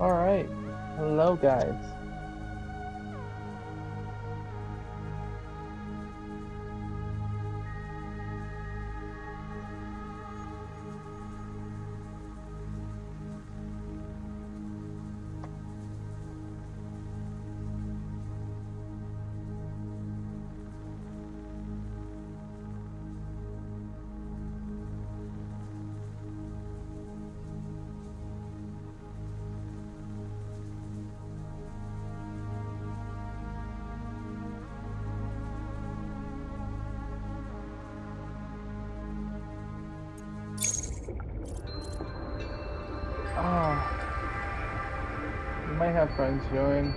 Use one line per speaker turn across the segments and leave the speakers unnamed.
Alright. Hello, guys. You might have friends join.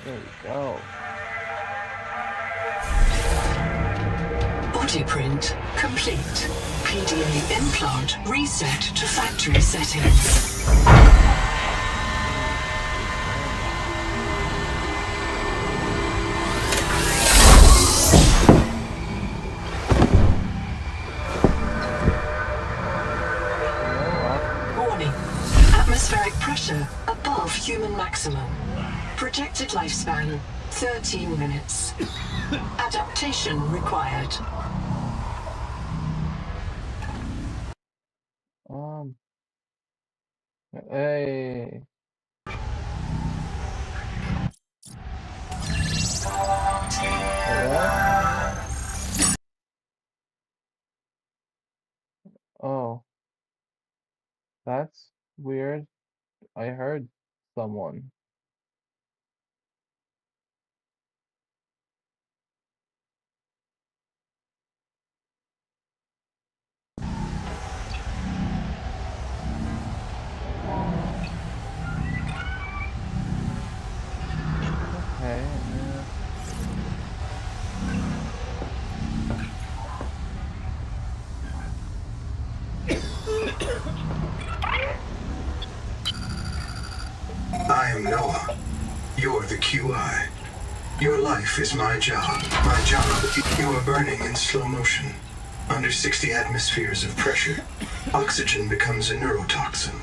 There we go.
Body print complete. PDA implant reset to factory settings. Warning. Atmospheric pressure above human maximum. Projected lifespan 13 minutes. Adaptation required.
Hey. Hello? Oh, that's weird. I heard someone. Okay.
I am Noah. You're the QI. Your life is my job. My job. You are burning in slow motion. Under 60 atmospheres of pressure, oxygen becomes a neurotoxin.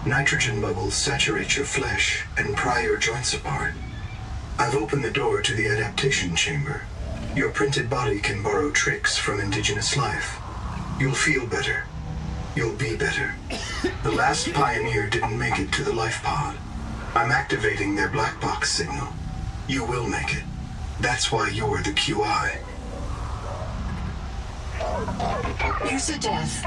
Nitrogen bubbles saturate your flesh and pry your joints apart. I've opened the door to the adaptation chamber. Your printed body can borrow tricks from indigenous life. You'll feel better. You'll be better. The last pioneer didn't make it to the life pod. I'm activating their black box signal. You will make it. That's why you're the QI.
User death.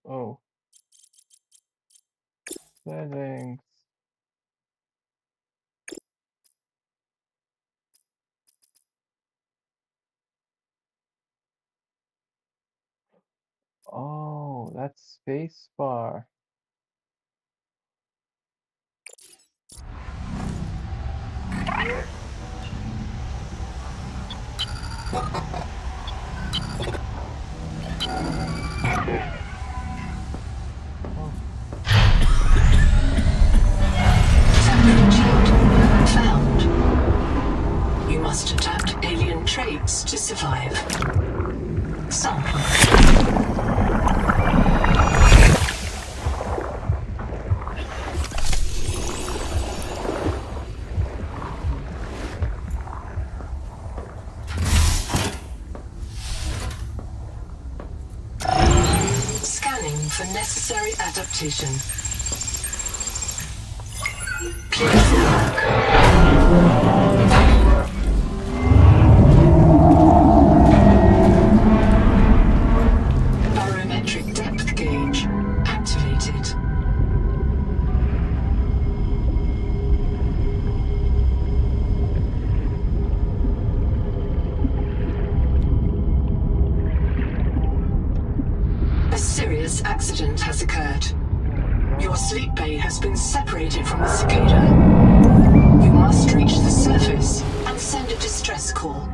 Oh. Settings. Oh, that's spacebar.
adaptation. Please look. Barometric depth gauge activated. A serious accident has occurred. Your sleep bay has been separated from the cicada. You must reach the surface and send a distress call.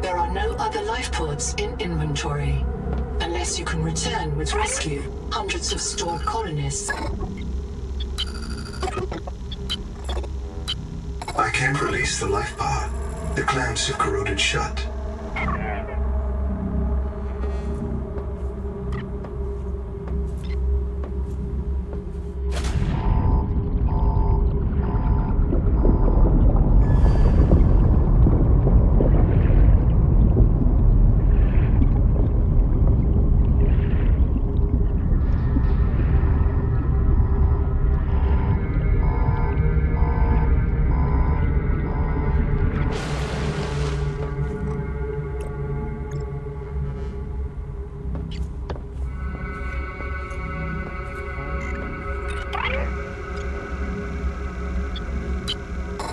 There are no other life pods in inventory, unless you can return with rescue hundreds of stored colonists.
I can't release the life pod. The clamps have corroded shut.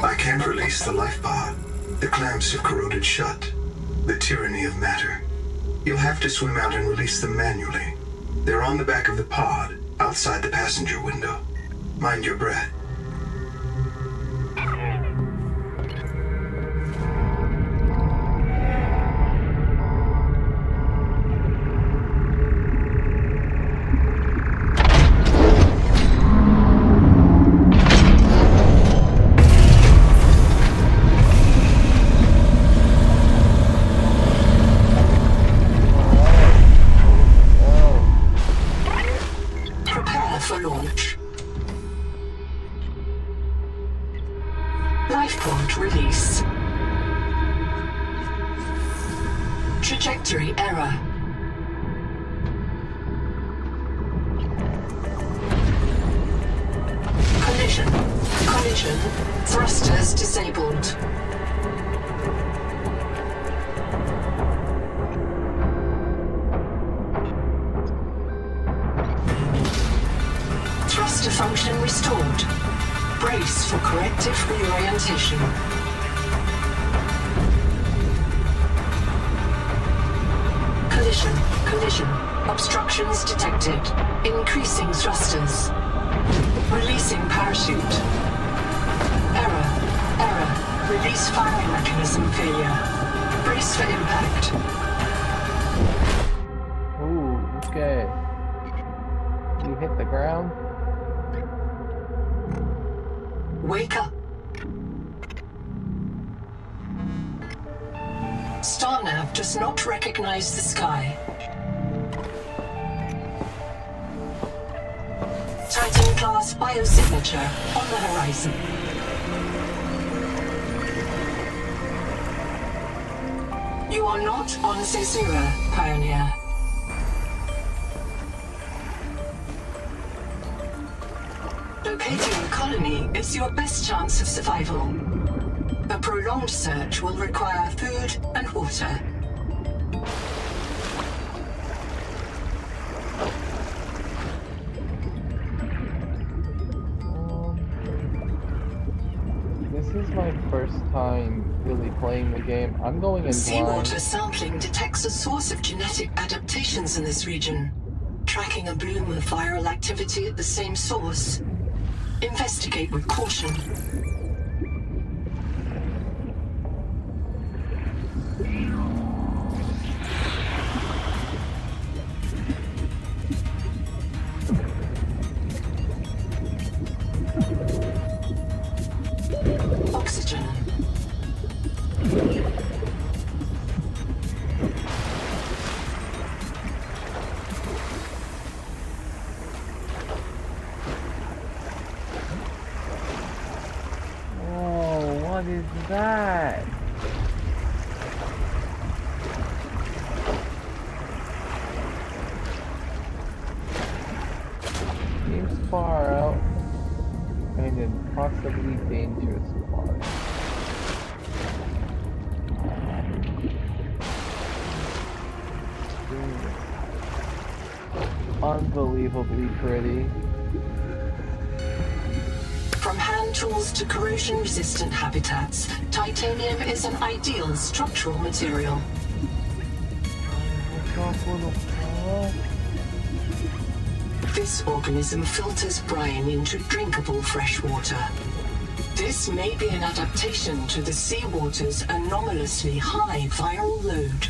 I can't release the life pod. The clamps have corroded shut. The tyranny of matter. You'll have to swim out and release them manually. They're on the back of the pod, outside the passenger window. Mind your breath.
For launch. Life pod release. Trajectory error. Collision. Collision. Thrusters disabled. Thruster function restored. Brace for corrective reorientation. Collision. Collision. Obstructions detected. Increasing thrusters. Releasing parachute. Error. Error. Release firing mechanism failure. Brace for impact.
Ooh, okay. You hit the ground?
Wake up. Starnav does not recognize the sky. Titan-class biosignature on the horizon. You are not on Caesura, Pioneer. Locating a colony is your best chance of survival. A prolonged search will require food and water.
This is my first time really playing the game. I'm going in blind.
Seawater sampling detects a source of genetic adaptations in this region, tracking a bloom of viral activity at the same source. Investigate with caution. Oxygen.
What is that? seems far out and in possibly dangerous waters. Unbelievably pretty.
From hand tools to corrosion-resistant habitats, titanium is an ideal structural material. This organism filters brine into drinkable fresh water. This may be an adaptation to the seawater's anomalously high viral load.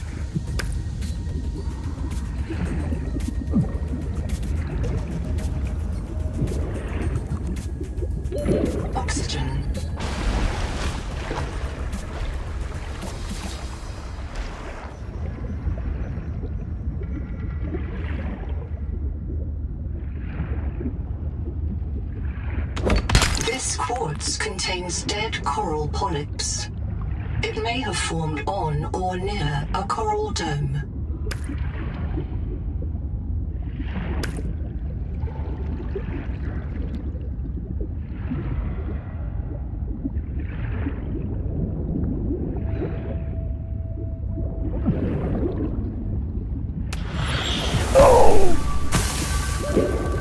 Oxygen. This quartz contains dead coral polyps. It may have formed on or near a coral dome.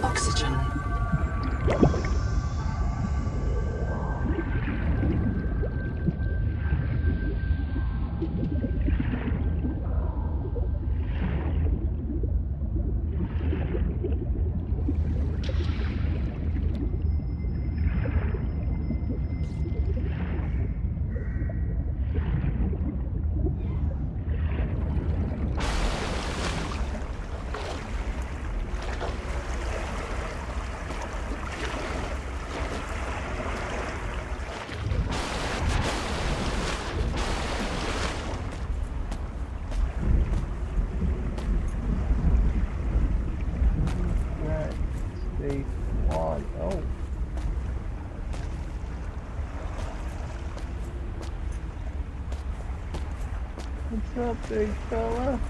Oxygen.
State 1. Oh. What's up, big fella?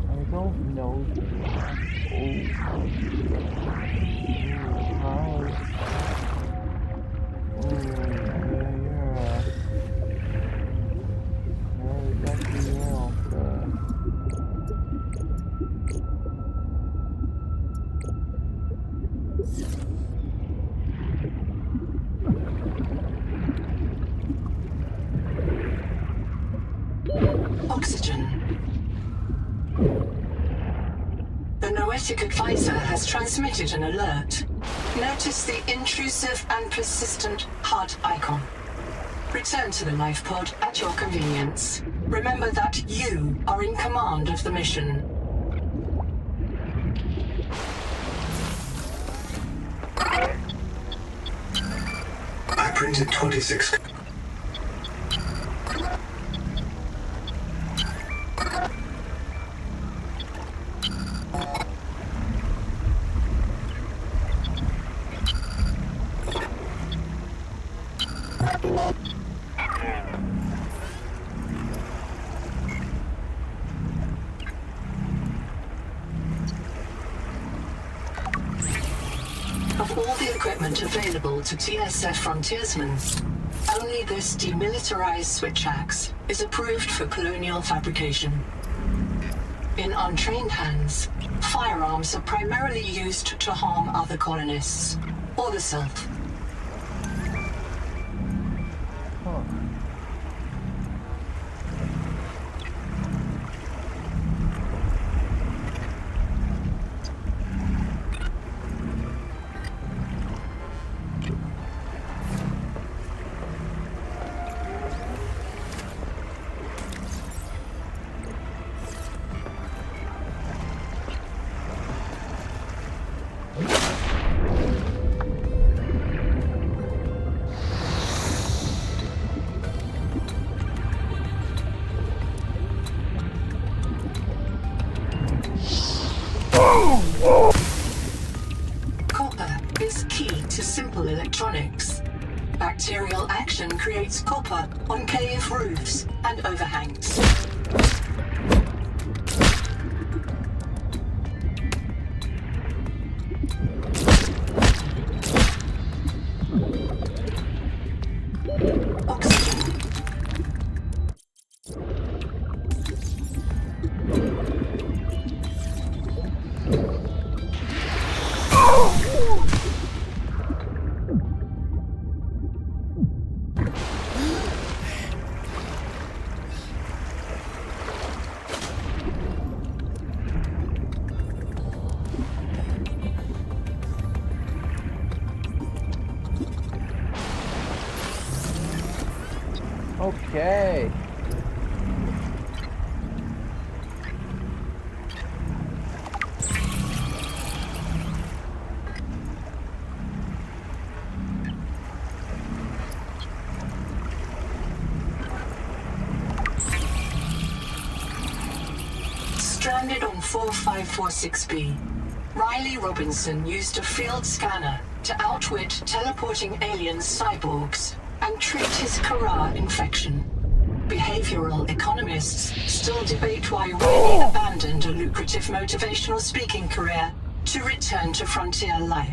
I don't know.
Oxygen. The Noetic Advisor has transmitted an alert. Notice the intrusive and persistent heart icon. Return to the life pod at your convenience. Remember that you are in command of the mission.
I printed 26.
Of all the equipment available to TSF frontiersmen, only this demilitarized switch axe is approved for colonial fabrication. In untrained hands, firearms are primarily used to harm other colonists, or the self.
Huh.
electronics. Bacterial action creates copper on cave roofs and overhangs. Oxygen.
Okay.
Stranded on 4546B, Riley Robinson used a field scanner to outwit teleporting alien cyborgs and treat his Kara infection. Behavioral economists still debate why Riley abandoned a lucrative motivational speaking career to return to frontier life.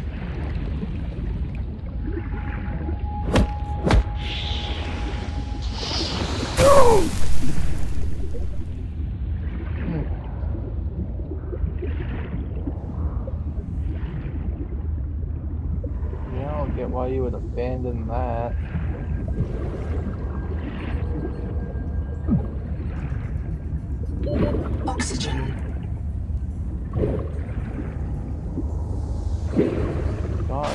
Yeah, I don't get why you would abandon that.
Oxygen.
God,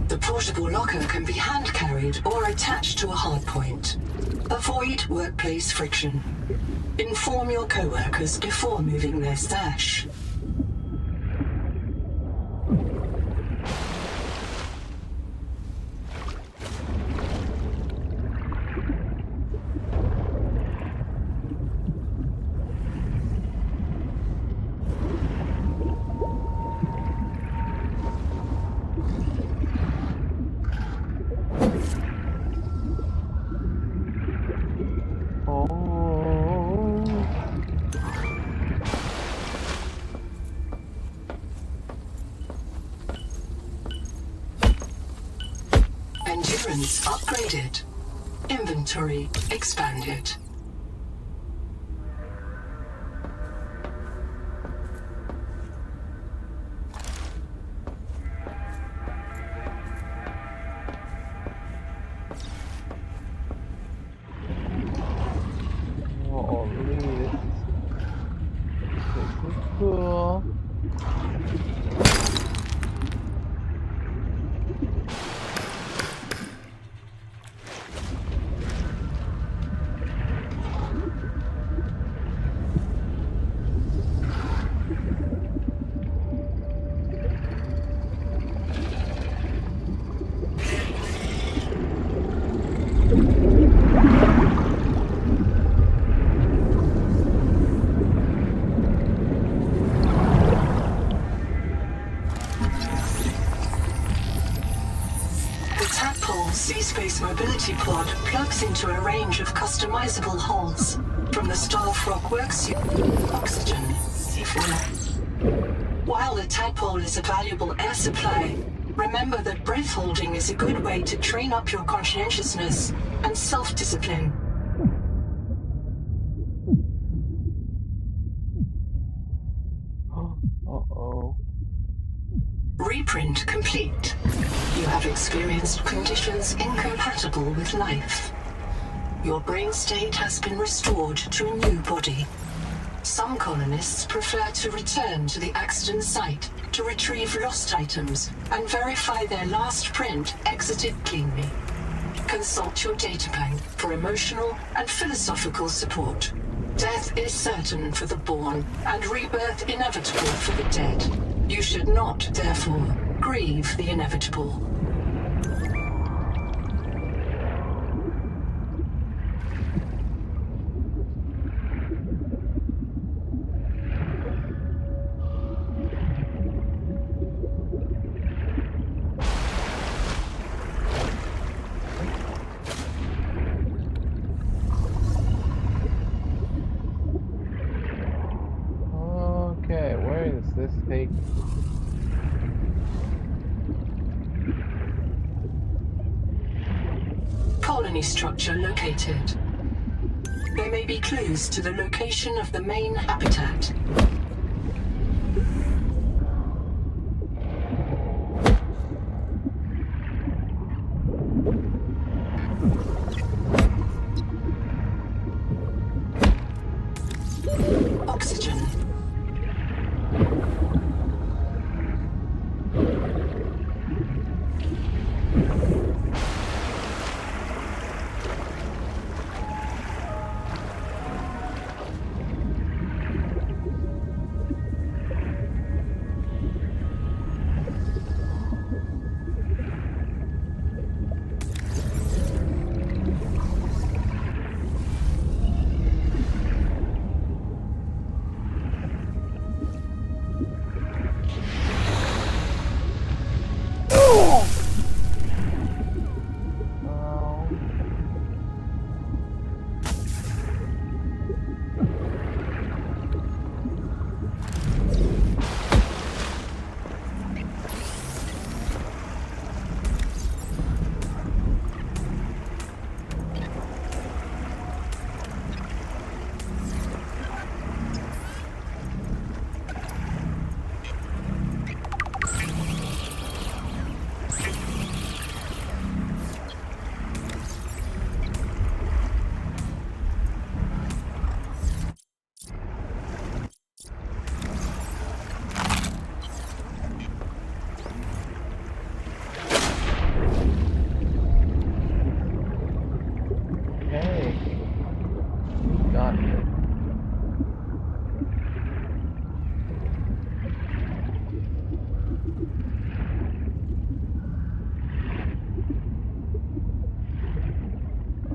The portable locker can be hand-carried or attached to a hardpoint. Avoid workplace friction. Inform your co-workers before moving their stash. Endurance upgraded. Inventory expanded.
holy, this is cool.
Sea-Space Mobility Pod plugs into a range of customizable hulls, from the Staff Rock Worksuit, Oxygen, C4. While the tadpole is a valuable air supply, remember that breath holding is a good way to train up your conscientiousness and self-discipline.
Uh-oh.
Reprint complete. You have experienced conditions incompatible with life. Your brain state has been restored to a new body. Some colonists prefer to return to the accident site to retrieve lost items and verify their last print exited cleanly. Consult your databank for emotional and philosophical support. Death is certain for the born and rebirth inevitable for the dead. You should not, therefore, grieve the inevitable.
Okay, where does this take me?
Colony structure located. There may be clues to the location of the main habitat. Oxygen.
Hey, got me. I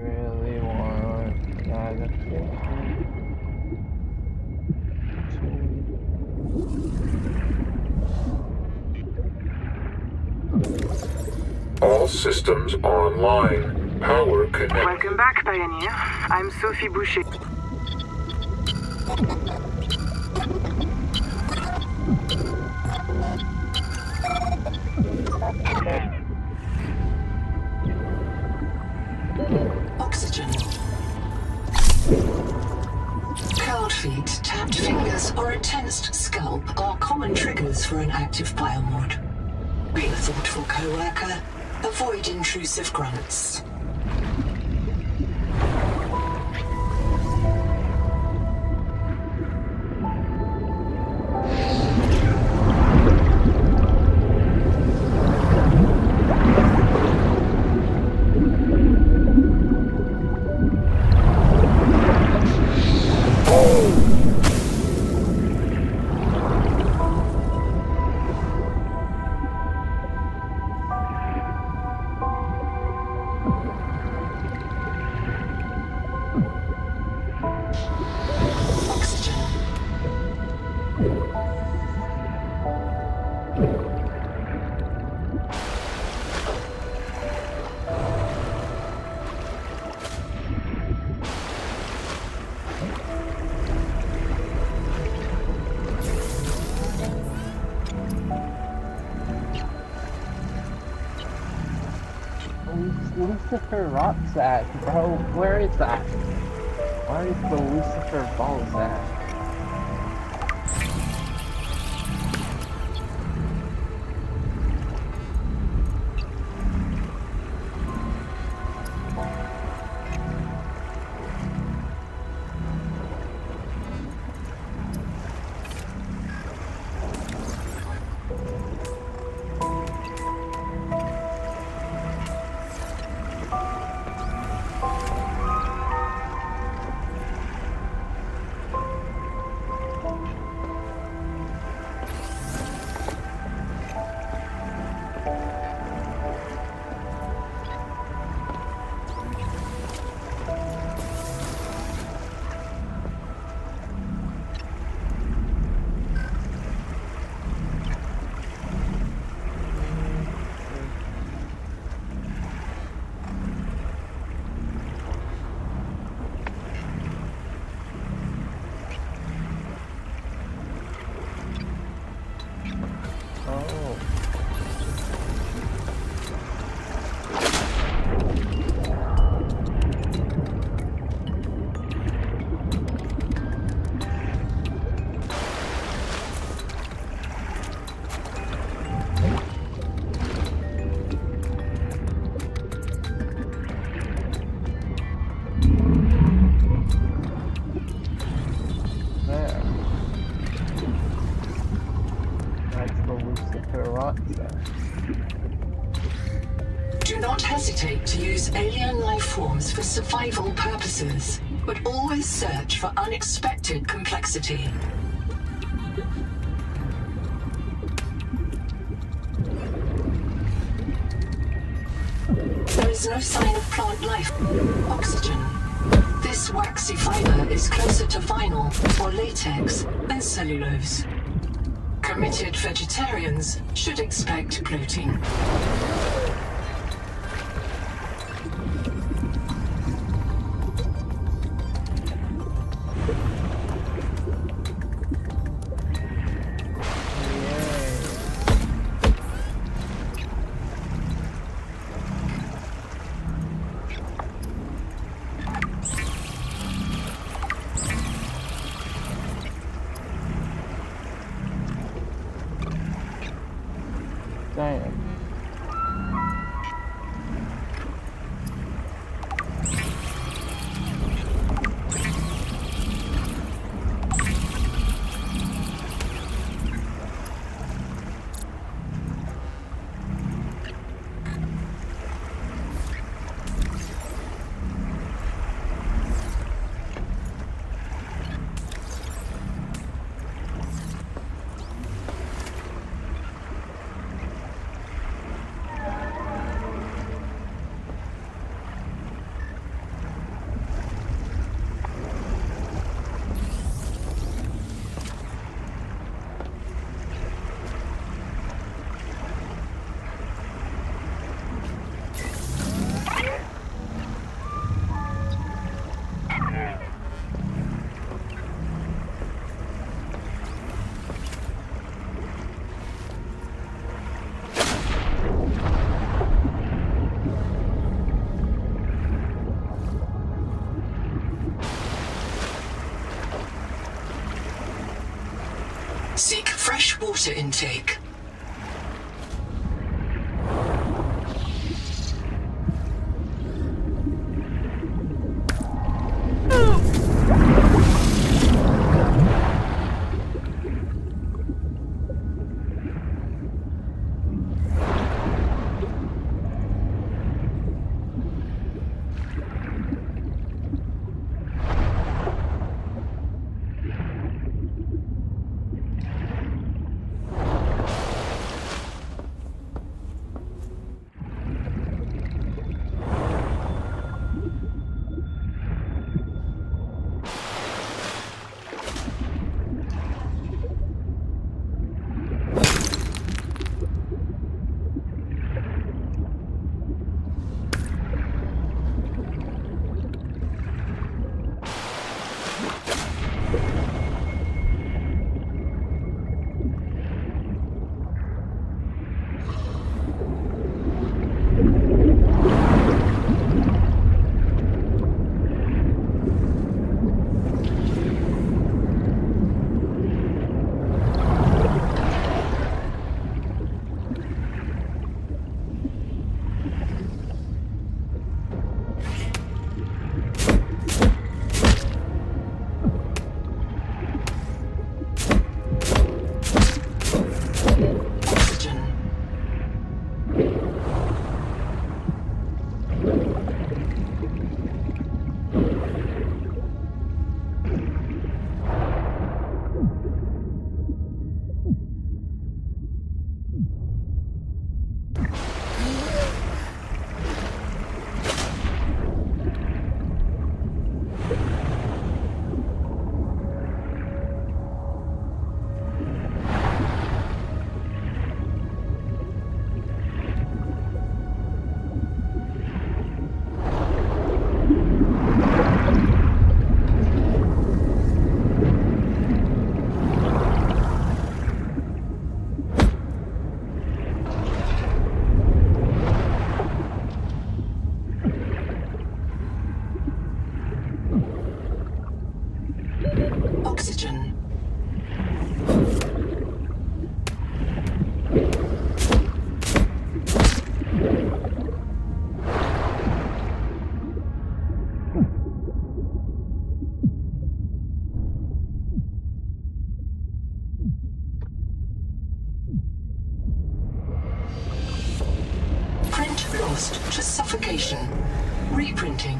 really want that
All systems online. Power connected.
Welcome back, Pioneer. I'm Sophie Boucher.
Oxygen. Curled feet, tapped fingers, or a tensed scalp are common triggers for an active biomod. Be a thoughtful co-worker. Avoid intrusive grunts.
Lucifer rocks at, bro? Where is that? Where is the Lucifer balls at?
use alien life forms for survival purposes, but always search for unexpected complexity. There is no sign of plant life. Oxygen. This waxy fiber is closer to vinyl or latex than cellulose. Committed vegetarians should expect bloating.
Damn.
Seek fresh water intake. Reprinting.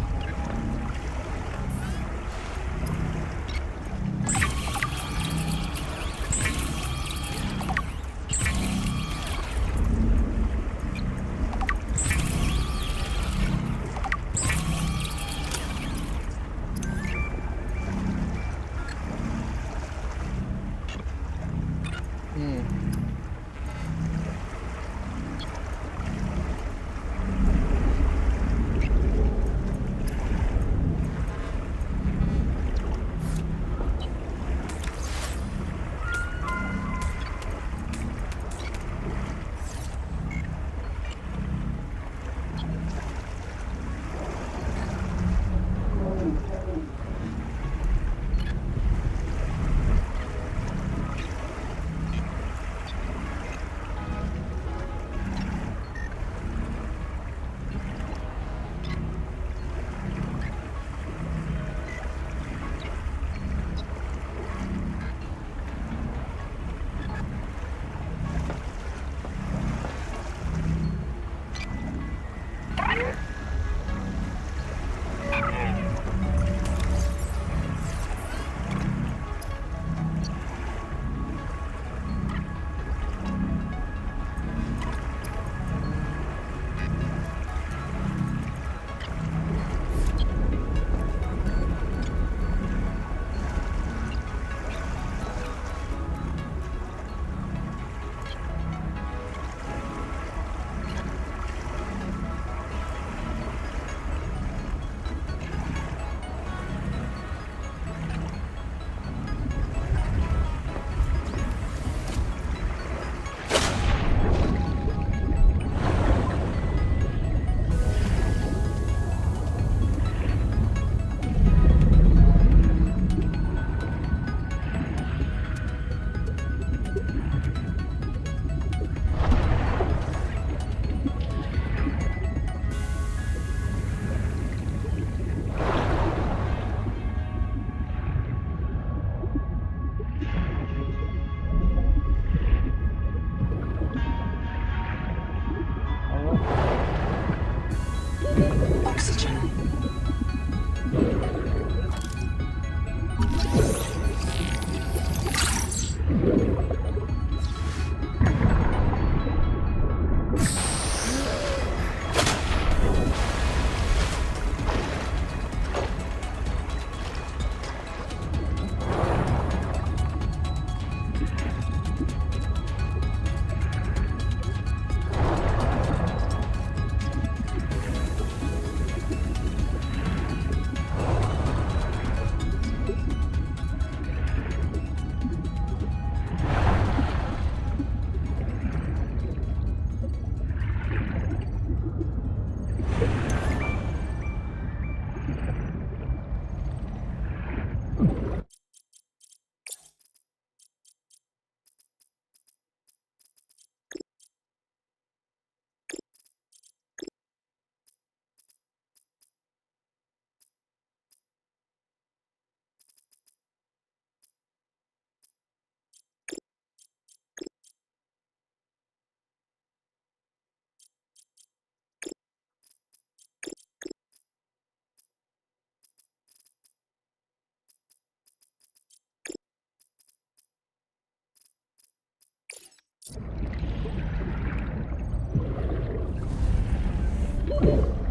Oxygen.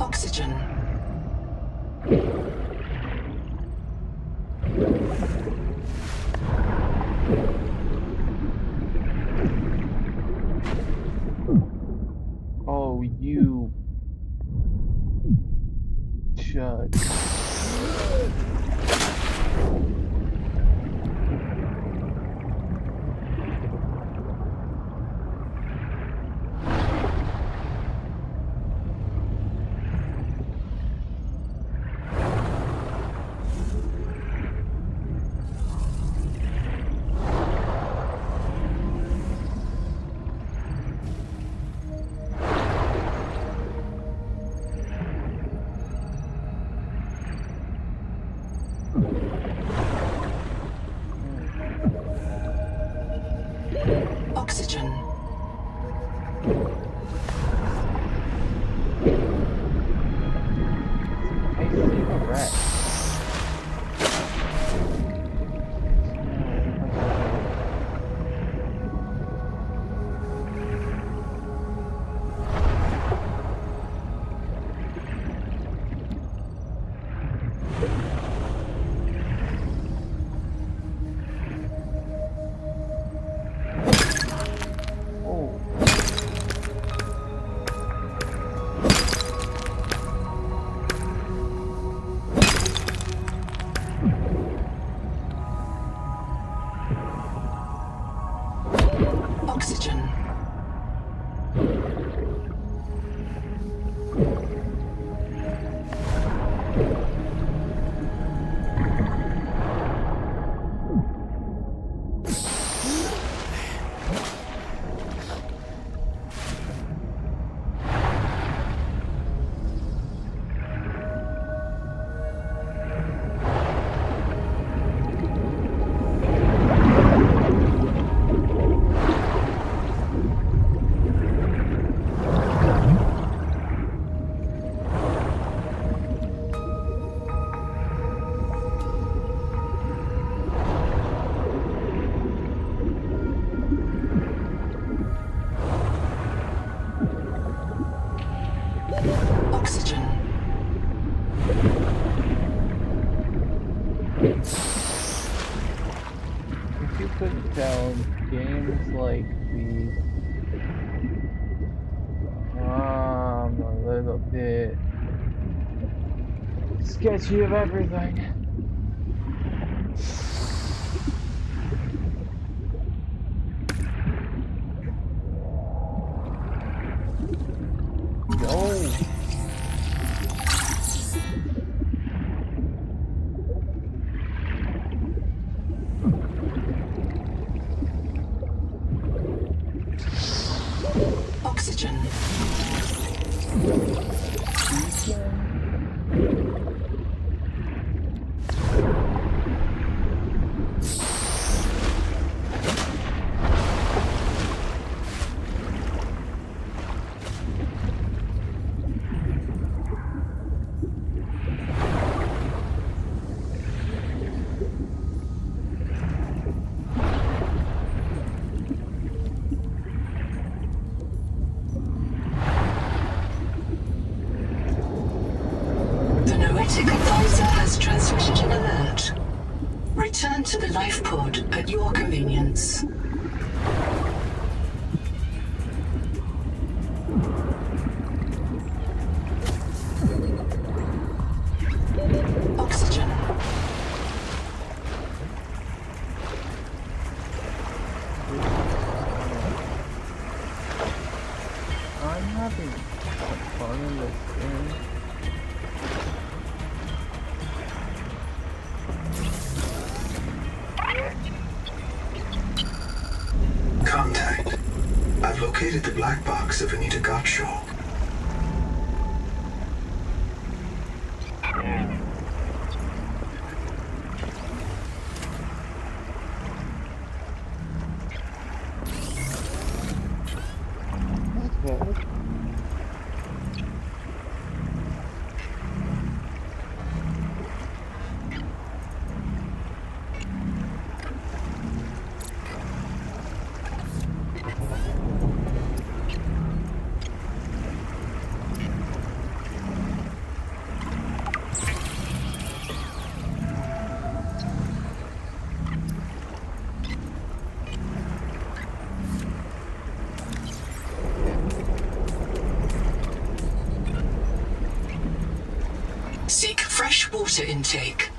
Oxygen.
Oh, you chud. the sketchy of everything. Yo.
Oxygen. Transmitted an alert. Return to the life pod at your convenience. Oxygen.
I'm having fun in this game.
Contact. I've located the black box of Anita Gottschall.
Okay.
Seek fresh water intake.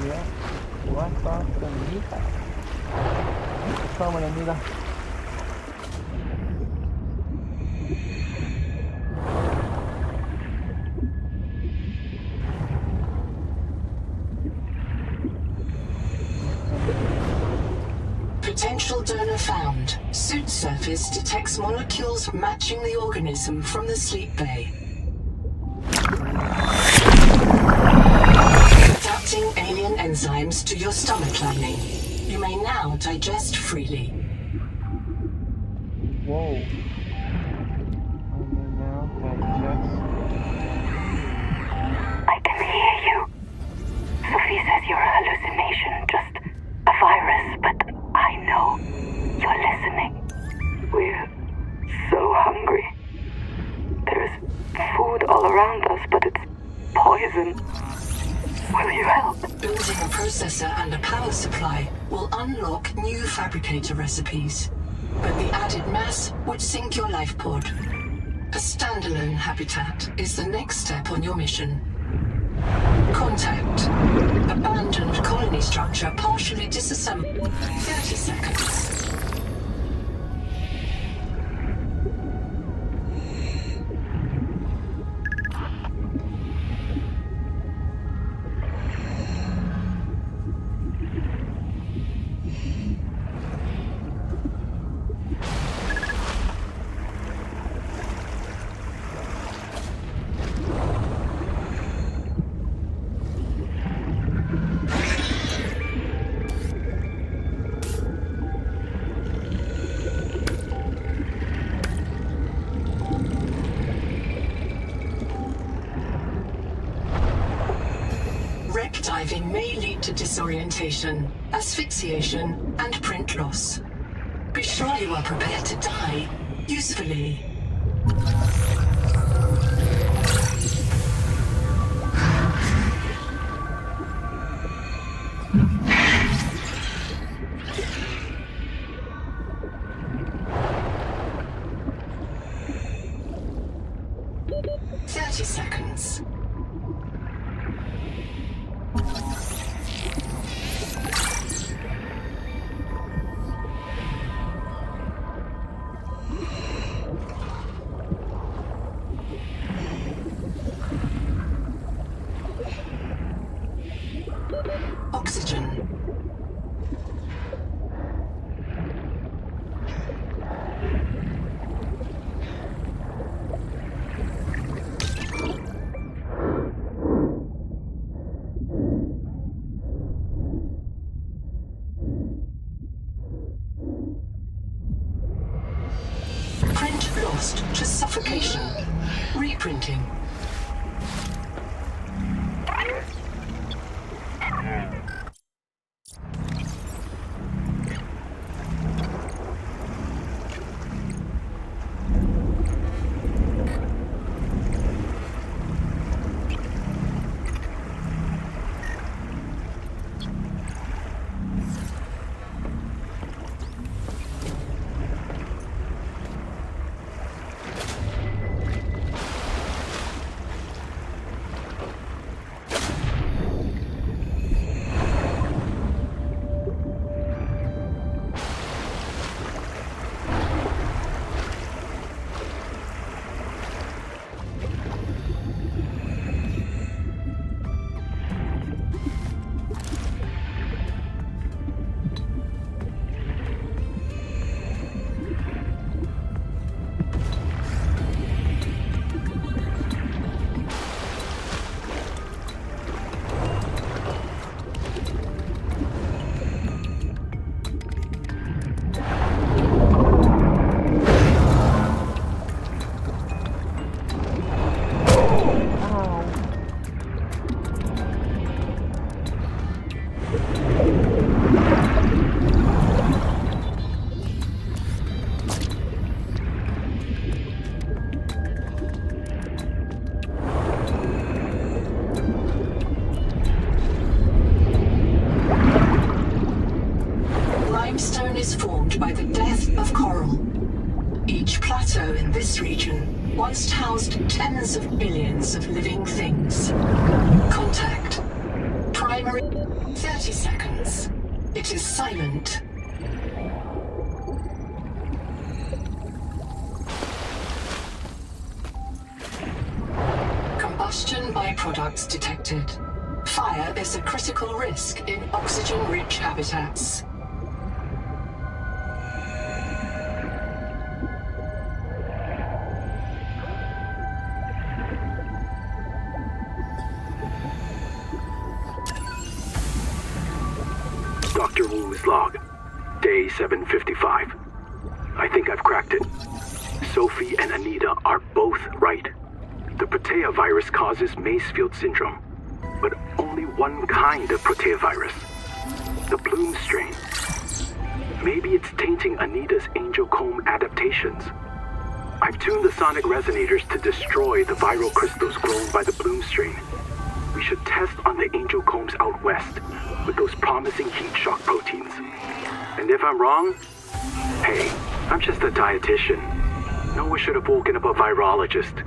Yeah, black box Anita. Coming, Anita.
Potential donor found. Suit surface detects molecules matching the organism from the sleep bay. Adapting alien enzymes to your stomach lining. You may now digest freely.
Whoa. I may now digest.
I can hear you. Sophie says you're a hallucination, just a virus, but I know you're listening. We're so hungry. There's food all around us, but it's poison. Will you help?
Building a processor and a power supply will unlock new fabricator recipes. But the added mass would sink your life pod. A standalone habitat is the next step on your mission. Contact. Abandoned colony structure partially disassembled. 30 seconds. to disorientation, asphyxiation, and print loss. Be sure you are prepared to die usefully. Seconds. Oxygen. Print lost to suffocation. Reprinting. Limestone is formed by the death of coral. Each plateau in this region once housed tens of billions of living things. Contact. Primary. 30 seconds. It is silent. Combustion byproducts detected. Fire is a critical risk in oxygen-rich habitats.
Dr. Wu's log. Day 755. I think I've cracked it. Sophie and Anita are both right. The protea virus causes Macefield syndrome, but only one kind of protea virus. The Bloom strain. Maybe it's tainting Anita's angel comb adaptations. I've tuned the sonic resonators to destroy the viral crystals grown by the Bloom strain. We should test on the angel combs out west with those promising heat shock proteins. And if I'm wrong, hey, I'm just a dietitian. No one should have woken up a virologist.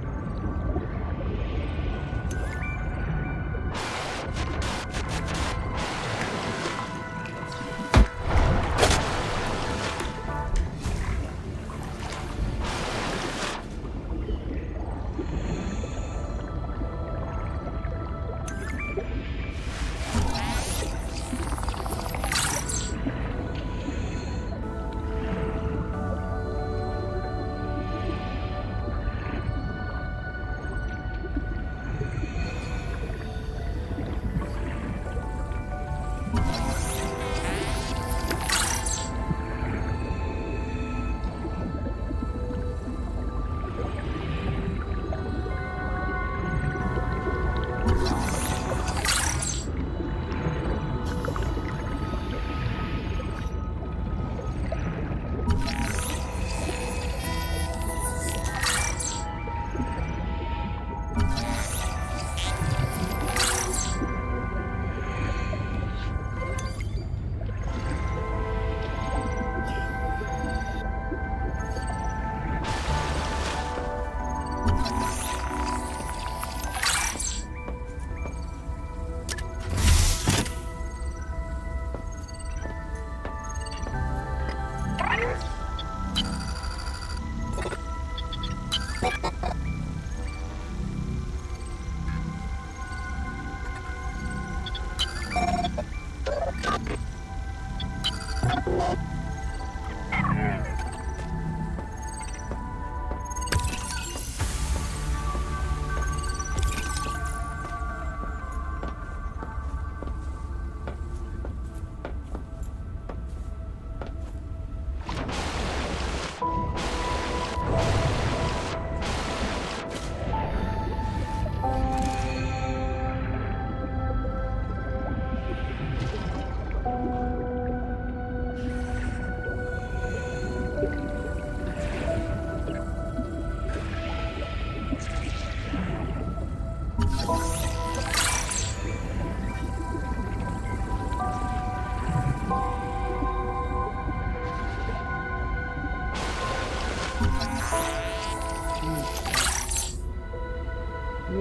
We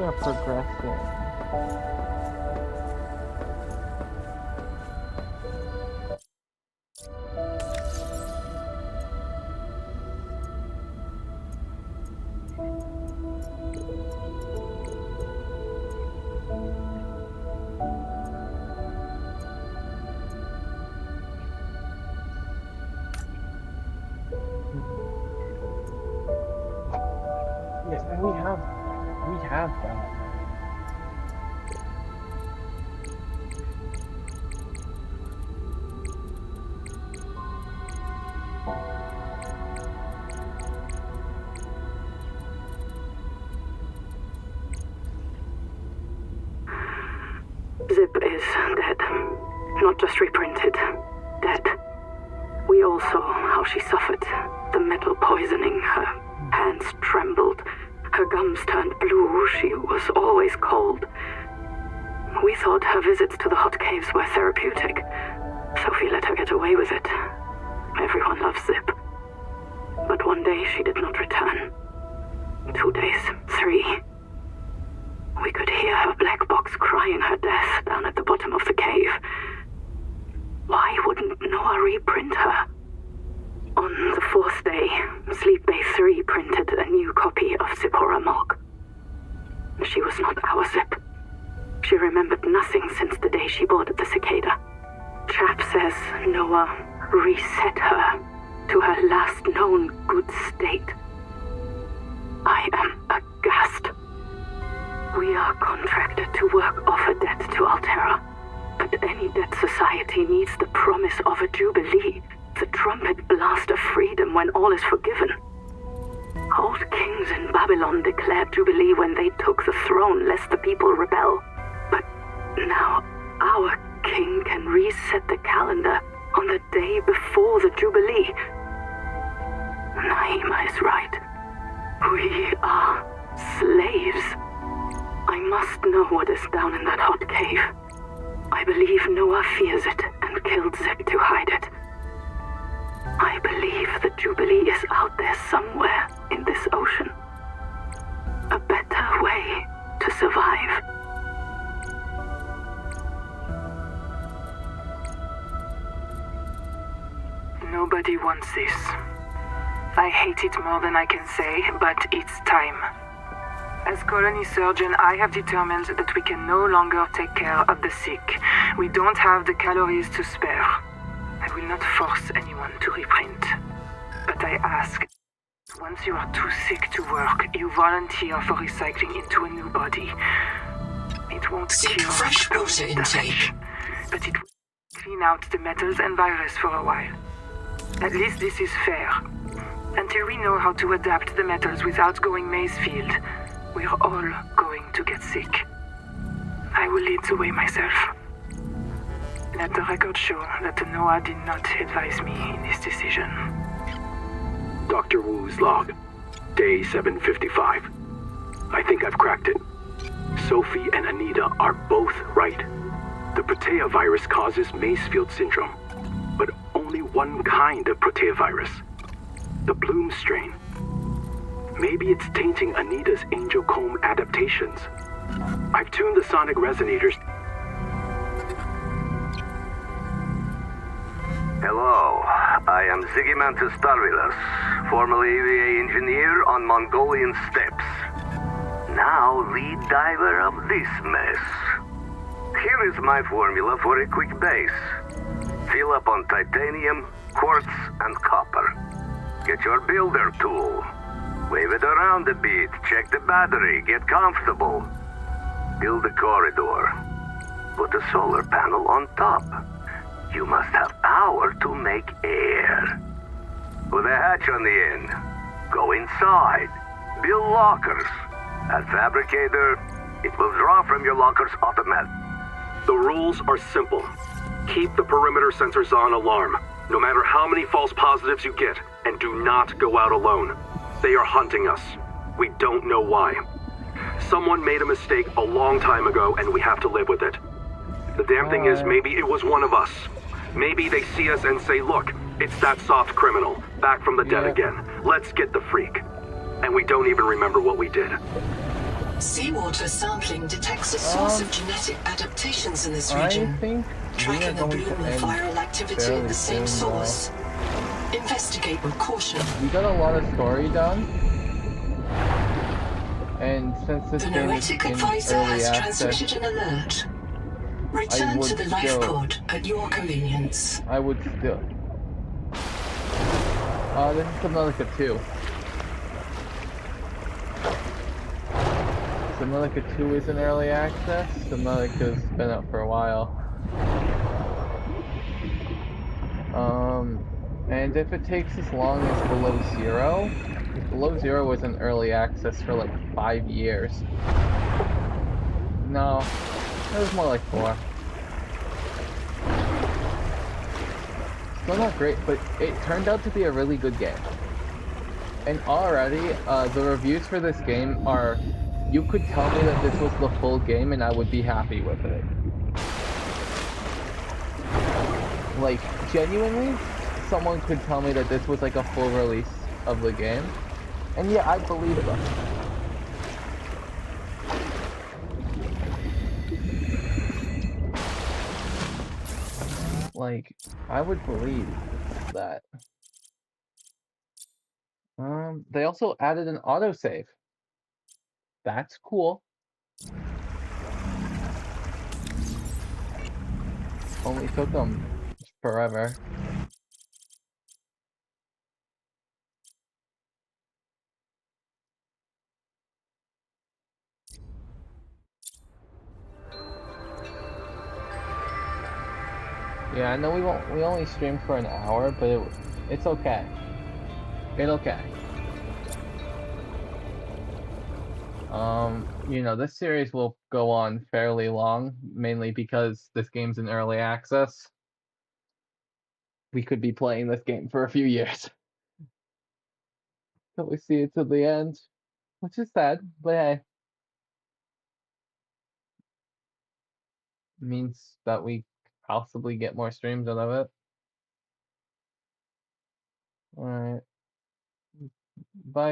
are progressing. Yes, and we have done it.
Zip is dead. Not just reprinted. Dead. We all saw how she suffered. The metal poisoning. Her hands trembled. Her gums turned blue. She was always cold. We thought her visits to the hot caves were therapeutic. Sophie let her get away with it. Everyone loves Zip. But one day she did not return. 2 days, 3. We could hear her black box crying her death down at the bottom of the cave. Why wouldn't Noah reprint her? On the 4th day, Sleep Bay 3 printed a new copy of Zipporah Morgue. She was not our Zip. She remembered nothing since the day she boarded the Cicada. Chap says Noah reset her to her last known good state. I am aghast. We are contracted to work off a debt to Altera, but any debt society needs the promise of a jubilee, the trumpet blast of freedom when all is forgiven. Old kings in Babylon declared jubilee when they took the throne lest the people rebel. But now our king can reset the calendar on the day before the jubilee. Naima is right. We are slaves. I must know what is down in that hot cave. I believe Noah fears it and killed Zip to hide it. I believe the Jubilee is out there somewhere in this ocean. A better way to survive.
Nobody wants this. I hate it more than I can say, but it's time. As colony surgeon, I have determined that we can no longer take care of the sick. We don't have the calories to spare. I will not force anyone to reprint. But I ask, once you are too sick to work, you volunteer for recycling into a new body. It won't
Seek
cure
fresh
the
water
damage,
intake.
but it will clean out the metals and virus for a while. At least this is fair. Until we know how to adapt the metals without going Maysfield, we're all going to get sick. I will lead the way myself. Let the record show that Noah did not advise me in this decision.
Dr. Wu's log. Day 755. I think I've cracked it. Sophie and Anita are both right. The Protea virus causes Maysfield syndrome, but only one kind of Protea virus. The Bloom strain. Maybe it's tainting Anita's angel comb adaptations. I've tuned the sonic resonators.
Hello, I am Zigimantus Starvilus, formerly EVA engineer on Mongolian steppes. Now lead diver of this mess. Here is my formula for a quick base. Fill up on titanium, quartz, and copper. Get your builder tool. Wave it around a bit, check the battery, get comfortable. Build a corridor. Put a solar panel on top. You must have power to make air. Put a hatch on the end. Go inside. Build lockers. At Fabricator, it will draw from your lockers automatically.
The rules are simple. Keep the perimeter sensors on alarm, no matter how many false positives you get, and do not go out alone. They are hunting us. We don't know why. Someone made a mistake a long time ago, and we have to live with it. The damn thing is, maybe it was one of us. Maybe they see us and say, look, it's that soft criminal, back from the dead again. Let's get the freak. And we don't even remember what we did.
Seawater sampling detects a source of genetic adaptations in this
I
region.
think we are
Tracking a
going to
bloom of
end
viral activity in
fairly
the same
soon, though.
source. Investigate with caution.
We got a lot of story done. And since this
The
game is
Noetic
in
advisor
early
has
access,
transmitted an alert. Return
would
to the life
still-
pod at your convenience.
I would still... this is Subnautica 2. Subnautica 2 is in early access. Subnautica's been out for a while. And if it takes as long as Below Zero, Below Zero was in early access for like 5 years. No, it was more like 4. Still not great, but it turned out to be a really good game. And already, the reviews for this game are, you could tell me that this was the full game and I would be happy with it. Like, genuinely, someone could tell me that this was like a full release of the game. And yeah, I'd believe them. Like, I would believe that. They also added an autosave. That's cool. Only took them forever. Yeah, I know we only streamed for an hour, but it's okay. It's okay. You know, this series will go on fairly long, mainly because this game's in early access. We could be playing this game for a few years. Till we see it to the end. Which is sad, but hey. Means that we possibly get more streams out of it. Alright. Bye.